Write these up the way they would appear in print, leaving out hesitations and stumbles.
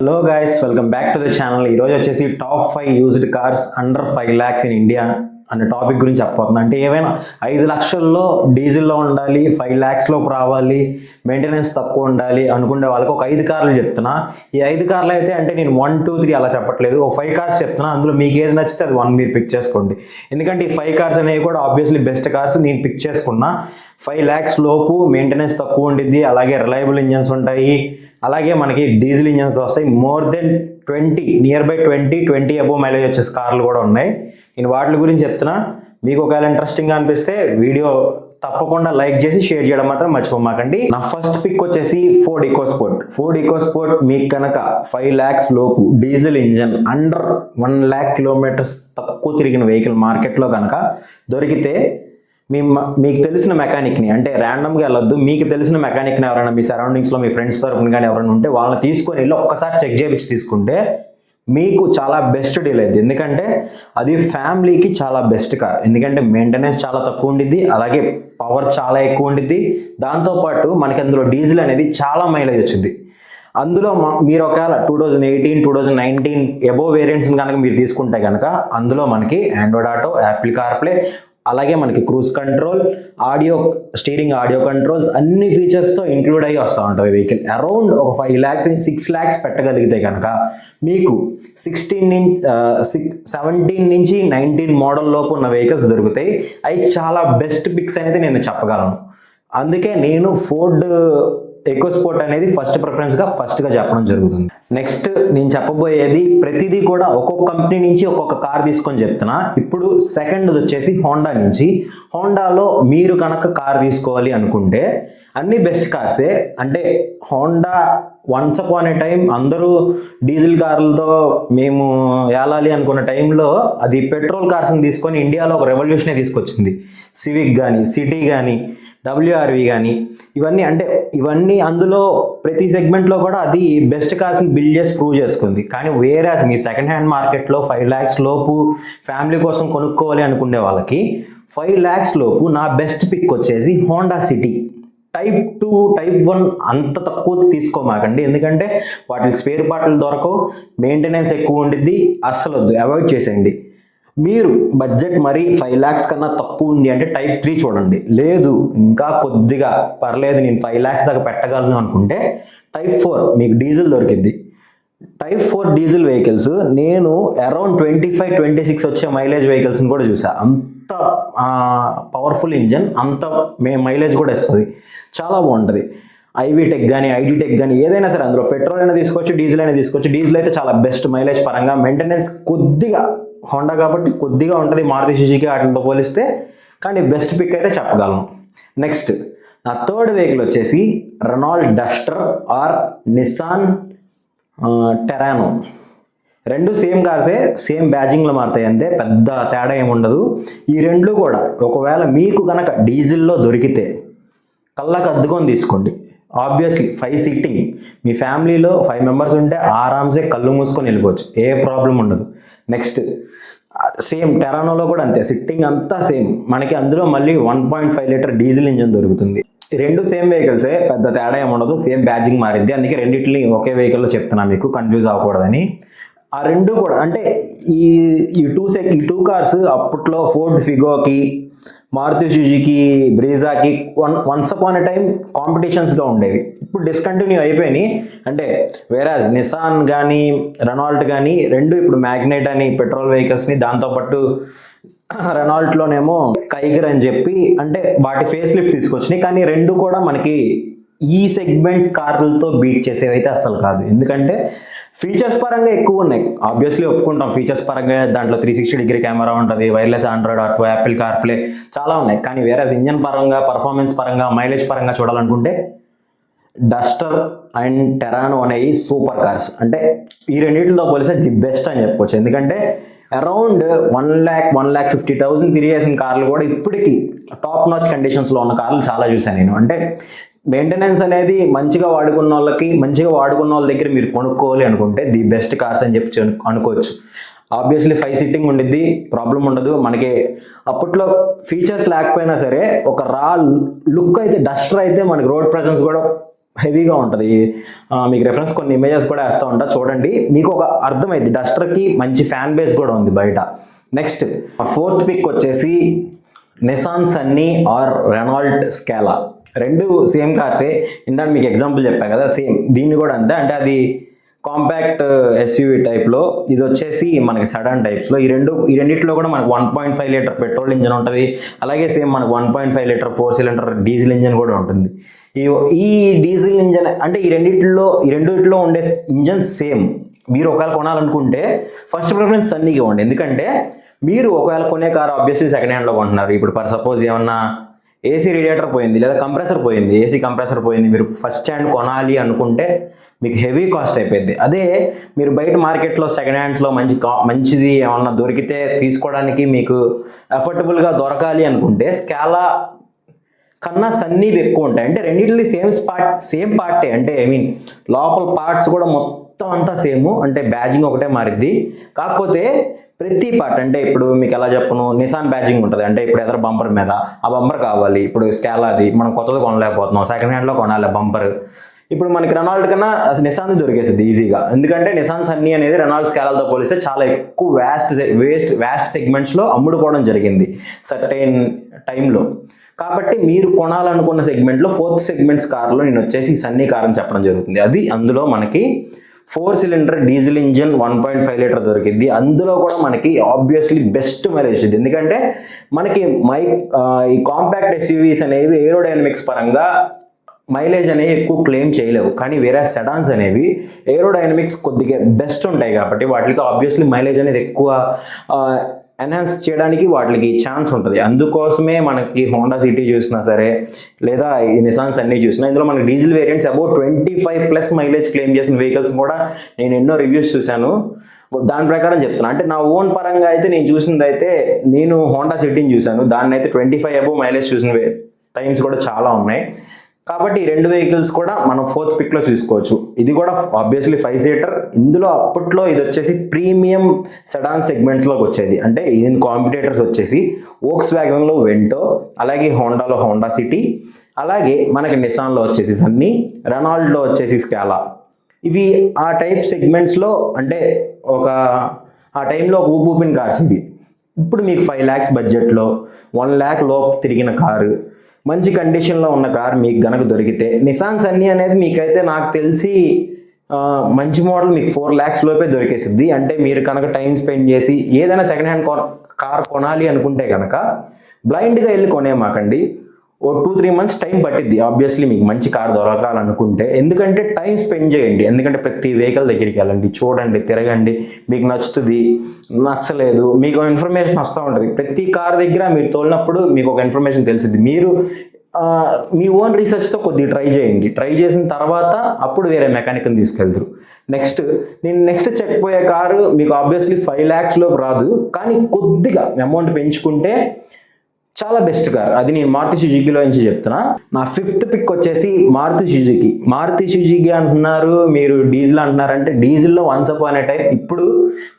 Hello guys, welcome back to the channel. ఈరోజు వచ్చేసి top 5 used cars under 5 lakhs in India అనే topic గురించి చెప్పబోతున్నా. అంటే ఏమైనా 5 లక్షల్లో డీజిల్లో ఉండాలి, 5 lakhsలోపు రావాలి, మెయింటెనెన్స్ తక్కువ ఉండాలి అనుకునే వాళ్ళకి ఒక 5 కార్లు చెప్తున్నా. ఈ 5 కార్లు అయితే అంటే నేను 1, 2, 3 అలా చెప్పట్లేదు, ఒక 5 కార్స్ చెప్తున్నా. అందులో మీకు ఏది నచ్చితే అది 1 మీరు పిక్ చేసుకోండి. ఎందుకంటే ఈ 5 కార్స్ అనేవి కూడా ఆబ్వియస్లీ బెస్ట్ కార్స్ నేను పిక్ చేసుకున్నా. 5 lakhs లోపు మెయింటెనెన్స్ తక్కువ ఉండిద్ది, అలాగే రిలయబుల్ ఇంజన్స్ ఉంటాయి, అలాగే మనకి డీజిల్ ఇంజన్స్ వస్తాయి. More than 20 near by 20 above mileage వచ్చేసి కార్లు కూడా ఉన్నాయి. నేను వాటి గురించి చెప్తున్నా. మీకు ఒకవేళ ఇంట్రెస్టింగ్గా అనిపిస్తే వీడియో తప్పకుండా లైక్ చేసి షేర్ చేయడం మాత్రం మర్చిపోమాకండి. నా ఫస్ట్ పిక్ వచ్చేసి ఫోర్డ్ ఈకోస్పోర్ట్. మీకు కనుక 5 lakhs లోపు diesel engine under 1 lakh kilometers తక్కువ తిరిగిన వెహికల్ మార్కెట్లో కనుక దొరికితే మీకు తెలిసిన మెకానిక్ని, అంటే ర్యాండమ్గా వెళ్ళొద్దు, మీకు తెలిసిన మెకానిక్ని ఎవరైనా మీ సరౌండింగ్స్లో మీ ఫ్రెండ్స్ తరపున కానీ ఎవరైనా ఉంటే వాళ్ళని తీసుకొని వెళ్ళి ఒక్కసారి చెక్ చేయించి తీసుకుంటే మీకు చాలా బెస్ట్ డీల్ అయింది. ఎందుకంటే అది ఫ్యామిలీకి చాలా బెస్ట్ కార్. ఎందుకంటే మెయింటెనెన్స్ చాలా తక్కువ ఉండిద్ది, అలాగే పవర్ చాలా ఎక్కువ ఉండిద్ది, దాంతోపాటు మనకి అందులో డీజిల్ అనేది చాలా మైలేజ్ వచ్చింది. అందులో మీరు ఒకవేళ 2018, 2019 ఎబోవ్ వేరియంట్స్ని కనుక మీరు తీసుకుంటే కనుక అందులో మనకి ఆండ్రాయిడ్ ఆటో, యాపిల్ కార్ప్లే, అలాగే మనకి cruise control, steering audio controls అన్ని ఫీచర్స్తో ఇంక్లూడ్ అయ్యి వస్తూ ఉంటుంది వెహికల్. అరౌండ్ ఒక 5 lakhs, 6 lakhs పెట్టగలిగితే కనుక మీకు 17 నుంచి 19 మోడల్ లోపు ఉన్న వెహికల్స్ దొరుకుతాయి. అవి చాలా బెస్ట్ పిక్స్ అనేది నేను చెప్పగలను. అందుకే నేను ఫోర్డ్ ఈకోస్పోర్ట్ అనేది ఫస్ట్గా చెప్పడం జరుగుతుంది. నెక్స్ట్ నేను చెప్పబోయేది ప్రతిదీ కూడా ఒక్కొక్క కంపెనీ నుంచి ఒక్కొక్క కార్ తీసుకొని చెప్తున్నా. ఇప్పుడు సెకండ్ వచ్చేసి హోండా నుంచి. హోండాలో మీరు కనుక కార్ తీసుకోవాలి అనుకుంటే అన్ని బెస్ట్ కార్సే. అంటే Honda once upon a time అందరూ డీజిల్ కార్లతో మేము ఏలాలి అనుకున్న టైంలో అది పెట్రోల్ కార్స్ని తీసుకొని ఇండియాలో ఒక రెవల్యూషనే తీసుకొచ్చింది. సివిక్ కానీ, సిటీ కానీ, WRV కానీ, ఇవన్నీ అందులో ప్రతి సెగ్మెంట్లో కూడా అది బెస్ట్ కార్స్ని బిల్డ్ చేసి ప్రూవ్ చేసుకుంది. కానీ వేరేస్ మీ సెకండ్ హ్యాండ్ మార్కెట్లో 5 lakhs లోపు ఫ్యామిలీ కోసం కొనుక్కోవాలి అనుకునే వాళ్ళకి 5 lakhs లోపు నా బెస్ట్ పిక్ వచ్చేసి హోండా సిటీ. Type 2, Type 1 అంత తక్కువ తీసుకోమాకండి. ఎందుకంటే వాటి స్పేర్ పార్ట్లు దొరకవు, మెయింటెనెన్స్ ఎక్కువ ఉండిద్ది. అస్సలు వద్దు, అవాయిడ్ చేసేయండి. మీరు బడ్జెట్ మరి 5 lakhs కన్నా తక్కువ ఉంది అంటే Type 3 చూడండి. లేదు ఇంకా కొద్దిగా పర్లేదు నేను 5 lakhs దాకా పెట్టగలను అనుకుంటే Type 4 మీకు డీజిల్ దొరికిద్ది. Type 4 డీజిల్ వెహికల్స్ నేను అరౌండ్ 25, 26 వచ్చే మైలేజ్ వెహికల్స్ని కూడా చూసా. అంత పవర్ఫుల్ ఇంజన్, అంత మైలేజ్ కూడా ఇస్తుంది, చాలా బాగుంటుంది. ఐవీ టెక్ కానీ, ఐడి టెక్ కానీ ఏదైనా సరే అందులో పెట్రోల్ అయినా తీసుకోవచ్చు, డీజిల్ అయినా తీసుకోవచ్చు. డీజిల్ అయితే చాలా బెస్ట్ మైలేజ్ పరంగా. మెయింటెనెన్స్ కొద్దిగా హోండా కాబట్టి కొద్దిగా ఉంటుంది మారుతి సుజుకి వాటితో పోలిస్తే, కానీ బెస్ట్ పిక్ అయితే చెప్పగలను. నెక్స్ట్ నా థర్డ్ వెహికల్ వచ్చేసి Renault Duster or Nissan Terrano. రెండు సేమ్ కార్సే, సేమ్ బ్యాజింగ్లో మారుతాయి అంతే, పెద్ద తేడా ఏముండదు. ఈ రెండు కూడా ఒకవేళ మీకు కనుక డీజిల్లో దొరికితే కళ్ళకు అద్దుకొని తీసుకోండి. ఆబ్వియస్లీ 5 సీటింగ్, మీ ఫ్యామిలీలో 5 members ఉంటే ఆరామ్సే కళ్ళు మూసుకొని వెళ్ళిపోవచ్చు, ఏ ప్రాబ్లం ఉండదు. నెక్స్ట్ సేమ్ టెరానోలో కూడా అంతే, సిట్టింగ్ అంతా సేమ్. మనకి అందులో మళ్ళీ 1.5 liter డీజిల్ ఇంజన్ దొరుకుతుంది. రెండు సేమ్ వెహికల్సే, పెద్ద తేడా ఏముండదు, సేమ్ బ్యాజింగ్ మారింది. అందుకే రెండింటిని ఒకే వెహికల్లో చెప్తున్నా మీకు కన్ఫ్యూజ్ అవ్వకూడదని. ఆ రెండు కూడా అంటే ఈ టూ కార్స్ అప్పట్లో ఫోర్డ్ ఫిగోకి, మారుతి సుజుకి బ్రీజాకి వన్స్ అపాన్ ఎ టైం కాంపిటీషన్స్గా ఉండేవి. ఇప్పుడు డిస్కంటిన్యూ అయిపోయినాయి. అంటే వేరాజ్ నిసాన్ కానీ, రెనాల్ట్ కానీ రెండు ఇప్పుడు మ్యాగ్నైట్ అని పెట్రోల్ వెహికల్స్ని, దాంతోపాటు రెనాల్ట్లోనేమో కైగర్ అని చెప్పి అంటే వాటి ఫేస్ లిఫ్ట్ తీసుకొచ్చినాయి. కానీ రెండు కూడా మనకి ఈ సెగ్మెంట్స్ కార్లతో బీట్ చేసేవి అయితే అస్సలు కాదు. ఎందుకంటే ఫీచర్స్ పరంగా ఎక్కువ ఉన్నాయి, ఆబ్వియస్లీ ఒప్పుకుంటాం. ఫీచర్స్ పరంగా దాంట్లో 360-degree కెమెరా ఉంటుంది, wireless Android auto, Apple CarPlay చాలా ఉన్నాయి. కానీ వేరే ఇంజన్ పరంగా, పర్ఫార్మెన్స్ పరంగా, మైలేజ్ పరంగా చూడాలనుకుంటే డస్టర్ అండ్ టెరానో అనేవి సూపర్ కార్స్. అంటే ఈ రెండింటితో పోలిస్తే ది బెస్ట్ అని చెప్పుకోవచ్చు. ఎందుకంటే అరౌండ్ 1,50,000 తిరిగేసిన కార్లు కూడా ఇప్పటికీ టాప్ నాచ్ కండిషన్స్లో ఉన్న కార్లు చాలా చూశాను నేను. అంటే మెయింటెనెన్స్ అనేది మంచిగా వాడుకున్న వాళ్ళ దగ్గర మీరు కొనుక్కోవాలి అనుకుంటే ది బెస్ట్ కార్స్ అని చెప్పి అనుకోవచ్చు. ఆబ్వియస్లీ 5 సీటింగ్ ఉండిద్ది, ప్రాబ్లం ఉండదు. మనకి అప్పట్లో ఫీచర్స్ లేకపోయినా సరే ఒక లుక్ అయితే డస్టర్ అయితే మనకి రోడ్ ప్రెజెన్స్ కూడా హెవీగా ఉంటుంది. మీకు రెఫరెన్స్ కొన్ని ఇమేజెస్ కూడా వేస్తూ ఉంటా, చూడండి మీకు ఒక అర్థమైంది. డస్టర్కి మంచి ఫ్యాన్ బేస్ కూడా ఉంది బయట. నెక్స్ట్ ఫోర్త్ పిక్ వచ్చేసి Nissan Sunny or Renault Scala. రెండు సేమ్ కార్సే. ఇందాక మీకు ఎగ్జాంపుల్ చెప్పాను కదా, సేమ్ దీన్ని కూడా అంతే. అంటే అది కాంపాక్ట్ ఎస్యూవీ టైప్లో, ఇది వచ్చేసి మనకి సెడాన్ టైప్స్లో. ఈ రెండిట్లో కూడా మనకు 1.5 లీటర్ పెట్రోల్ ఇంజన్ ఉంటుంది. అలాగే సేమ్ మనకు 1.5 లీటర్ 4 సిలిండర్ డీజిల్ ఇంజన్ కూడా ఉంటుంది. ఈ డీజిల్ ఇంజన్ అంటే ఈ రెండిట్లో ఉండే ఇంజన్ సేమ్. మీరు ఒకవేళ కొనాలనుకుంటే ఫస్ట్ ప్రిఫరెన్స్ సన్నీకి ఇవ్వండి. ఎందుకంటే మీరు ఒకవేళ కొనే కారు ఆబ్వియస్లీ సెకండ్ హ్యాండ్లో కొంటున్నారు. ఇప్పుడు ఫర్ సపోజ్ ఏమన్నా ఏసీ రేడియేటర్ పోయింది, లేదా కంప్రెసర్ పోయింది, ఏసీ కంప్రెసర్ పోయింది, మీరు ఫస్ట్ హ్యాండ్ కొనాలి అనుకుంటే మీకు హెవీ కాస్ట్ అయిపోయింది. అదే మీరు బయట మార్కెట్లో సెకండ్ హ్యాండ్స్లో మంచిది ఏమన్నా దొరికితే తీసుకోవడానికి మీకు అఫోర్డబుల్గా దొరకాలి అనుకుంటే స్కాలా కన్నా సన్నీవి ఎక్కువ ఉంటాయి. అంటే రెండింటిని సేమ్ పార్టే. అంటే లోపల పార్ట్స్ కూడా మొత్తం అంతా సేమ్. అంటే బ్యాజింగ్ ఒకటే మారిద్ది. కాకపోతే ప్రతి పార్ట్, అంటే ఇప్పుడు మీకు ఎలా చెప్పను, నిసాన్ బ్యాజింగ్ ఉంటుంది. అంటే ఇప్పుడు ఎదర బంపర్ మీద ఆ బంపర్ కావాలి. ఇప్పుడు స్కాలాది మనం కొత్తది కొనలేకపోతున్నాం, సెకండ్ హ్యాండ్లో కొనాలి బంపర్. ఇప్పుడు మనకి రెనాల్డ్ కన్నా నిసాన్ దొరికేసింది ఈజీగా. ఎందుకంటే నిసాన్ సన్నీ అనేది రెనాల్డ్ స్కాలాతో పోలిస్తే చాలా ఎక్కువ వ్యాస్ట్ సెగ్మెంట్స్లో అమ్ముడుకోవడం జరిగింది సర్టైన్ టైంలో. కాబట్టి మీరు కొనాలనుకున్న సెగ్మెంట్లో 4th సెగ్మెంట్స్ కార్లో నేను వచ్చేసి సన్నీ కార్ అని చెప్పడం జరుగుతుంది. అది అందులో మనకి 4 సిలిండర్ డీజిల్ ఇంజిన్ 1.5 లీటర్ దొరికింది. అందులో కూడా మనకి ఆబ్వియస్లీ బెస్ట్ మైలేజ్ వచ్చింది. ఎందుకంటే మనకి ఈ కాంపాక్ట్ ఎస్యూవీస్ అనేవి ఏరోడైనమిక్స్ పరంగా మైలేజ్ అనేవి ఎక్కువ క్లెయిమ్ చేయలేవు. కానీ వేరే సెడాన్స్ అనేవి ఏరోడైనమిక్స్ కొద్దిగా బెస్ట్ ఉంటాయి కాబట్టి వాటికి ఆబ్వియస్లీ మైలేజ్ అనేది ఎక్కువ ఎన్హాన్స్ చేయడానికి వాటికి ఛాన్స్ ఉంటుంది. అందుకోసమే మనకి హోండా సిటీ చూసినా సరే, లేదా ఈ నిసాన్స్ అన్నీ చూసినా, ఇందులో మనకి diesel variants about 25+ mileage claim చేసిన వెహికల్స్ కూడా నేను ఎన్నో రివ్యూస్ చూశాను. దాని ప్రకారం చెప్తున్నా. అంటే నా ఓన్ పరంగా అయితే నేను చూసింది అయితే, నేను హోండా సిటీని చూశాను, దాన్ని అయితే 25 అబౌవ్ మైలేజ్ చూసిన టైమ్స్ కూడా చాలా ఉన్నాయి. కాబట్టి ఈ రెండు వెహికల్స్ కూడా మనం 4th పిక్లో చూసుకోవచ్చు. ఇది కూడా ఆబ్వియస్లీ 5 సీటర్. ఇందులో అప్పట్లో ఇది వచ్చేసి ప్రీమియం సెడాన్ సెగ్మెంట్స్లోకి వచ్చేది. అంటే దీని కాంపిటేటర్స్ వచ్చేసి వోక్స్ వ్యాగన్లో వెంటో, అలాగే హోండాలో హోండా సిటీ, అలాగే మనకి నిసాన్లో వచ్చేసి సన్నీ, రెనాల్డ్లో వచ్చేసి స్కాలా. ఇవి ఆ టైప్ సెగ్మెంట్స్లో, అంటే ఆ టైంలో ఒక ఊపిన కార్స్ ఇవి. ఇప్పుడు మీకు 5 lakhs బడ్జెట్లో 1 lakh లోపు తిరిగిన కారు, మంచి కండిషన్లో ఉన్న కార్ మీకు గనక దొరికితే, నిసాన్ సన్నీ అనేది మీకైతే నాకు తెలిసి మంచి మోడల్ మీకు 4 lakhs లోపే దొరికేసిద్ది. అంటే మీరు కనుక టైం స్పెండ్ చేసి ఏదైనా సెకండ్ హ్యాండ్ కార్ కొనాలి అనుకుంటే కనుక బ్లైండ్గా వెళ్ళి కొనేమాకండి. ఓ 2-3 months టైం పట్టిద్ది ఆబ్వియస్లీ మీకు మంచి కార్ దొరకాలనుకుంటే. ఎందుకంటే టైం స్పెండ్ చేయండి. ఎందుకంటే ప్రతి వెహికల్ దగ్గరికి వెళ్ళండి, చూడండి, తిరగండి, మీకు నచ్చుతుంది, నచ్చలేదు, మీకు ఇన్ఫర్మేషన్ వస్తూ ఉంటుంది. ప్రతి కార్ దగ్గర మీరు తోలినప్పుడు మీకు ఒక ఇన్ఫర్మేషన్ తెలిసింది. మీరు మీ ఓన్ రీసెర్చ్తో కొద్దిగా ట్రై చేయండి. ట్రై చేసిన తర్వాత అప్పుడు వేరే మెకానిక్ని తీసుకెళ్తారు. నెక్స్ట్ చెక్పోయే కారు మీకు ఆబ్వియస్లీ 5 lakhs లోపు రాదు, కానీ కొద్దిగా అమౌంట్ పెంచుకుంటే చాలా బెస్ట్ కార్. అది నేను మారుతి సుజుకీలో నుంచి చెప్తున్నా. నా 5th పిక్ వచ్చేసి మారుతి సుజుకీ అంటున్నారు మీరు, డీజిల్ అంటున్నారంటే డీజిల్లో వన్స్ అపాన్ ఏ టైం, ఇప్పుడు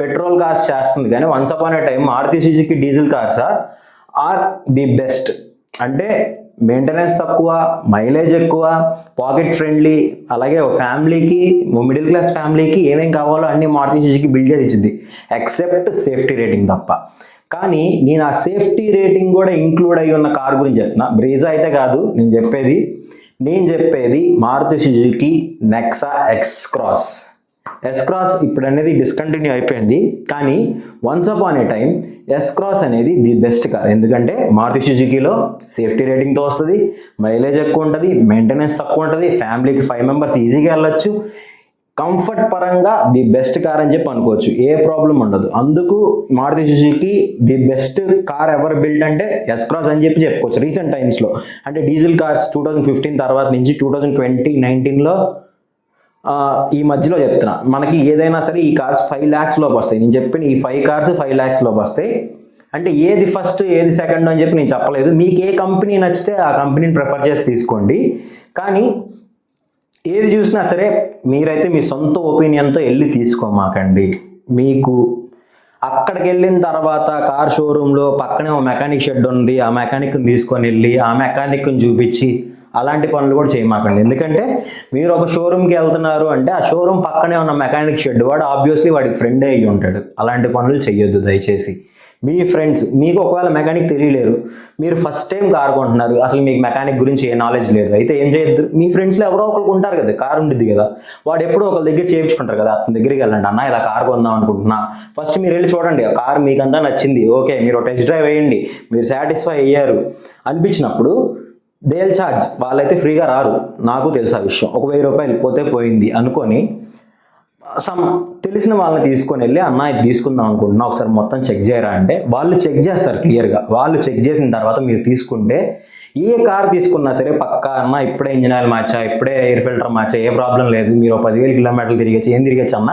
పెట్రోల్ కార్స్ చేస్తుంది కానీ once upon a time Maruti Suzuki diesel cars are the best. అంటే మెయింటెనెన్స్ తక్కువ, మైలేజ్ ఎక్కువ, పాకెట్ ఫ్రెండ్లీ, అలాగే ఫ్యామిలీకి, మిడిల్ క్లాస్ ఫ్యామిలీకి ఏమేం కావాలో అన్ని మారుతి సుజుకీ బిల్డ్ చేసి ఇచ్చింది, ఎక్సెప్ట్ సేఫ్టీ రేటింగ్ తప్ప. కానీ నేను ఆ సేఫ్టీ రేటింగ్ కూడా ఇంక్లూడ్ అయ్యి ఉన్న కార్ గురించి చెప్తున్నా. బ్రీజా అయితే కాదు నేను చెప్పేది Maruti Suzuki Nexa S Cross ఇప్పుడు అనేది డిస్కంటిన్యూ అయిపోయింది. కానీ once upon a time S Cross అనేది ది బెస్ట్ కార్. ఎందుకంటే మారుతి సుజుకీలో సేఫ్టీ రేటింగ్తో వస్తుంది, మైలేజ్ ఎక్కువ ఉంటుంది, మెయింటెనెన్స్ తక్కువ ఉంటుంది, ఫ్యామిలీకి 5 members ఈజీగా వెళ్ళొచ్చు, కంఫర్ట్ పరంగా ది బెస్ట్ కార్ అని చెప్పి అనుకోవచ్చు. ఏ ప్రాబ్లం ఉండదు. అందుకు Maruti Suzuki the best car ever build అంటే ఎస్ క్రాస్ అని చెప్పి చెప్పుకోవచ్చు. రీసెంట్ టైమ్స్లో అంటే డీజిల్ కార్స్ 2015 తర్వాత నుంచి 2019లో ఈ మధ్యలో చెప్తున్నా, మనకి ఏదైనా సరే ఈ కార్స్ 5 lakhs లోపు వస్తాయి. నేను చెప్పిన ఈ 5 cars 5 lakhs లోపు వస్తాయి. అంటే ఏది ఫస్ట్ ఏది సెకండ్ అని చెప్పి నేను చెప్పలేదు. మీకు ఏ కంపెనీ నచ్చితే ఆ కంపెనీని ప్రిఫర్ చేసి తీసుకోండి. కానీ ఏది చూసినా సరే మీరైతే మీ సొంత ఒపీనియన్తో వెళ్ళి తీసుకోమాకండి. మీకు అక్కడికి వెళ్ళిన తర్వాత కార్ షోరూంలో పక్కనే ఒక మెకానిక్ షెడ్ ఉంది, ఆ మెకానిక్ని తీసుకొని వెళ్ళి ఆ మెకానిక్ని చూపించి అలాంటి పనులు కూడా చేయమాకండి. ఎందుకంటే మీరు ఒక షోరూమ్కి వెళ్తున్నారు అంటే ఆ షోరూమ్ పక్కనే ఉన్న మెకానిక్ షెడ్ వాడు ఆబ్వియస్లీ వాడికి ఫ్రెండే అయ్యి ఉంటాడు. అలాంటి పనులు చెయ్యొద్దు దయచేసి. మీ ఫ్రెండ్స్ మీకు ఒకవేళ మెకానిక్ తెలియలేరు, మీరు ఫస్ట్ టైం కార్ కొంటున్నారు, అసలు మీకు మెకానిక్ గురించి ఏ నాలెడ్జ్ లేదు, అయితే ఏం చేయొద్దు, మీ ఫ్రెండ్స్లో ఎవరో ఒకరికి ఉంటారు కదా, కారు ఉంటుంది కదా, వాడు ఎప్పుడో ఒకరి దగ్గర చేయించుకుంటారు కదా, అతని దగ్గరికి వెళ్ళండి, అన్న ఇలా కార్ కొందాం అనుకుంటున్నా, ఫస్ట్ మీరు వెళ్ళి చూడండి ఆ కార్ మీకంతా నచ్చింది, ఓకే మీరు టెస్ట్ డ్రైవ్ వేయండి, మీరు సాటిస్ఫై అయ్యారు అనిపించినప్పుడు దే విల్ ఛార్జ్. వాళ్ళైతే ఫ్రీగా రారు, నాకు తెలుసు ఆ విషయం. ఒక 1000 రూపాయలు పోతే పోయింది అనుకొని తెలిసిన వాళ్ళని తీసుకొని వెళ్ళి అన్న ఇది తీసుకుందాం అనుకుంటున్నా ఒకసారి మొత్తం చెక్ చేయరా అంటే వాళ్ళు చెక్ చేస్తారు క్లియర్గా. వాళ్ళు చెక్ చేసిన తర్వాత మీరు తీసుకుంటే ఏ కార్ తీసుకున్నా సరే పక్కా అన్న ఇప్పుడే ఇంజిన్ ఆయిల్ మార్చా, ఇప్పుడే ఎయిర్ ఫిల్టర్ మార్చా, ఏ ప్రాబ్లం లేదు, మీరు 10,000 కిలోమీటర్లు తిరిగచ్చు, ఏం తిరిగచ్చు అన్న.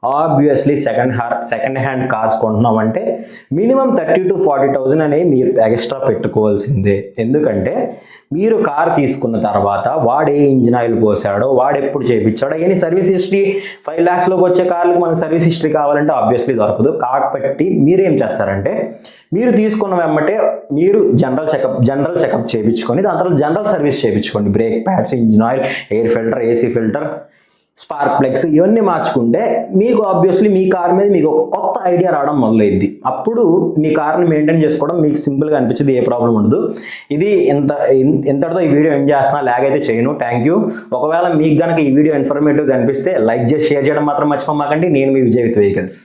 ఆబ్వియస్లీ సెకండ్ హ్యాండ్ కార్స్ కొంటున్నామంటే మినిమం 30,000 to 40,000 అనేవి మీరు ఎక్స్ట్రా పెట్టుకోవాల్సిందే. ఎందుకంటే మీరు కార్ తీసుకున్న తర్వాత వాడు ఏ ఇంజిన్ ఆయిల్ పోసాడో, వాడు ఎప్పుడు చేయించాడో, ఎనీ సర్వీస్ హిస్టరీ 5 lakhsలోకి వచ్చే కార్లకు మనకు సర్వీస్ హిస్టరీ కావాలంటే ఆబ్వియస్లీ దొరకదు. కాబట్టి మీరేం చేస్తారంటే మీరు తీసుకున్న వెంబటే మీరు జనరల్ చెకప్ చేయించుకొని దాని తర్వాత జనరల్ సర్వీస్ చేయించుకోండి. Brake pads, engine oil, air filter, AC filter, spark plugs ఇవన్నీ మార్చుకుంటే మీకు ఆబ్వియస్లీ మీ కార్ మీద మీకు ఒక కొత్త ఐడియా రావడం మొదలైద్ది. అప్పుడు మీ కార్ని మెయింటైన్ చేసుకోవడం మీకు సింపుల్గా అనిపించింది, ఏ ప్రాబ్లం ఉండదు. ఇది ఎంతటితో ఈ వీడియో ఎండ్ చేస్తున్నా, లాగ్ అయితే చేయను. Thank you. ఒకవేళ మీకు కనుక ఈ వీడియో ఇన్ఫర్మేటివ్గా అనిపిస్తే లైక్ చేసి షేర్ చేయడం మాత్రం మర్చిపోమాకండి. నేను మీ విజయ్ విత్ వెహికల్స్.